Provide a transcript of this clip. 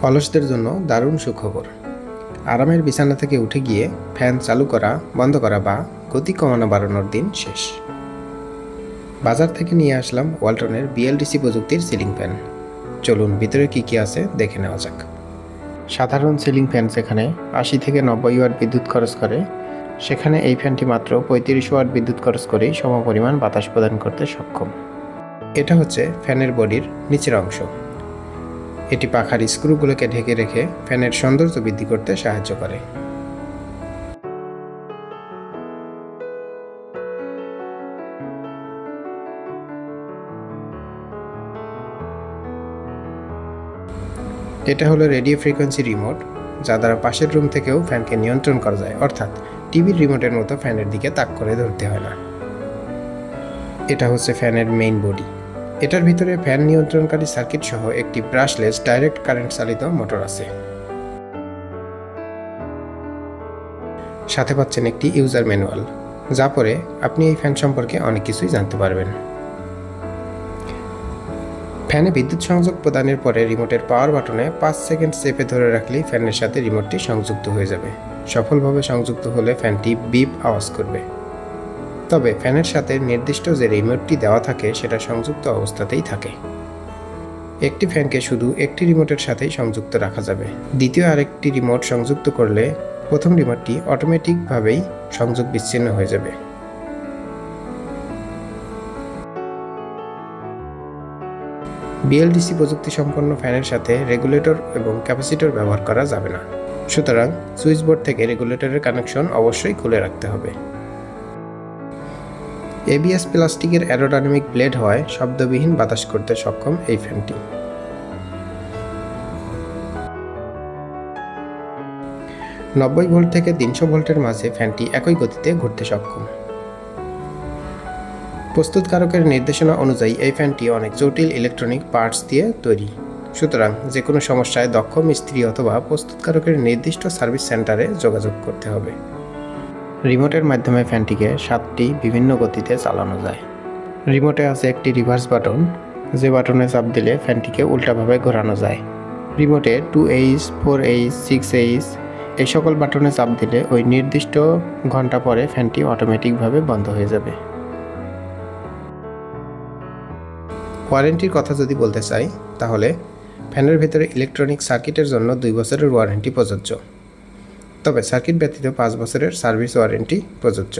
অলসদের জন্য দারুণ সুখবর। আরামের বিছানা থেকে উঠে গিয়ে ফ্যান চালু করা, বন্ধ করা বা গতি কমানো বাড়ানোর দিন শেষ। বাজার থেকে নিয়ে আসলাম ওয়ালটনের বিএলডিসি প্রযুক্তির সিলিং ফ্যান। চলুন ভিতরে কি আছে দেখে নেওয়া যাক। সাধারণ সিলিং ফ্যান যেখানে 80 থেকে 90 ওয়াট বিদ্যুৎ খরচ করে, সেখানে এই ফ্যানটি মাত্র 35 ওয়াট বিদ্যুৎ খরচ করেই সমপরিমাণ বাতাস প্রদান করতে সক্ষম। এটা হচ্ছে ফ্যানের বডির নিচের অংশ। এটি পাখার স্ক্রুগুলোকে ঢেকে রেখে ফ্যানের সৌন্দর্য বৃদ্ধি করতে সাহায্য করে। এটা হলো রেডিও ফ্রিকোয়েন্সি রিমোট, যা দ্বারা পাশের রুম থেকেও ফ্যানকে নিয়ন্ত্রণ করা যায়, অর্থাৎ টিভির রিমোটের মতো ফ্যানের দিকে তাক করে ধরতে হয় না। এটা হচ্ছে ফ্যানের মেইন বডি। এটার ভিতরে ফ্যান নিয়ন্ত্রণকারী সার্কিট সহ একটি ব্রাশলেস ডাইরেক্ট কারেন্ট চালিত মোটর আছে। সাথে পাচ্ছেন একটি ইউজার ম্যানুয়াল, যা পরে আপনি এই ফ্যান সম্পর্কে অনেক কিছুই জানতে পারবেন। ফ্যানে বিদ্যুৎ সংযোগ প্রদানের পরে রিমোটের পাওয়ার বাটনে 5 সেকেন্ড চেপে ধরে রাখলেই ফ্যানের সাথে রিমোটটি সংযুক্ত হয়ে যাবে। সফলভাবে সংযুক্ত হলে ফ্যানটি বিপ আওয়াজ করবে। তবে ফ্যানের সাথে নির্দিষ্ট যে রিমোটটি দেওয়া থাকে সেটা সংযুক্ত অবস্থাতেই থাকে। একটি ফ্যানকে শুধু একটি রিমোটের সাথেই সংযুক্ত রাখা যাবে। দ্বিতীয় আরেকটি রিমোট সংযুক্ত করলে প্রথম রিমোটটি অটোমেটিকভাবেই সংযোগ বিচ্ছিন্ন হয়ে যাবে। বিএলডিসি প্রযুক্তি সম্পন্ন ফ্যানের সাথে রেগুলেটর এবং ক্যাপাসিটর ব্যবহার করা যাবে না, সুতরাং সুইচবোর্ড থেকে রেগুলেটরের কানেকশন অবশ্যই খুলে রাখতে হবে। এবিএস প্লাস্টিকের অ্যারোডাইনামিক ব্লেড হওয়ায় শব্দবিহীন বাতাস করতে সক্ষম এই ফ্যানটি। 90 ভোল্ট থেকে 300 ভোল্টের মাঝে ফ্যানটি একই গতিতে ঘুরতে সক্ষম। প্রস্তুতকারকের নির্দেশনা অনুযায়ী এই ফ্যানটি অনেক জটিল ইলেকট্রনিক পার্টস দিয়ে তৈরি, সুতরাং যে কোনো সমস্যায় দক্ষ মিস্ত্রি অথবা প্রস্তুতকারকের নির্দিষ্ট সার্ভিস সেন্টারে যোগাযোগ করতে হবে। রিমোটের মাধ্যমে ফ্যানটিকে 7টি বিভিন্ন গতিতে চালানো যায়। রিমোটে আছে একটি রিভার্স বাটন, যে বাটনে চাপ দিলে ফ্যানটিকে উল্টাভাবে ঘোরানো যায়। রিমোটে 2H, 4H, 6H এই সকল বাটনে চাপ দিলে ওই নির্দিষ্ট ঘন্টা পরে ফ্যানটি অটোমেটিকভাবে বন্ধ হয়ে যাবে। ওয়ারেন্টির কথা যদি বলতে চাই, তাহলে ফ্যানের ভিতরে ইলেকট্রনিক সার্কিটের জন্য 2 বছরের ওয়ারেন্টি প্রযোজ্য, তবে সার্কিট ব্যতীত 5 বছরের সার্ভিস ওয়ারেন্টি প্রযোজ্য।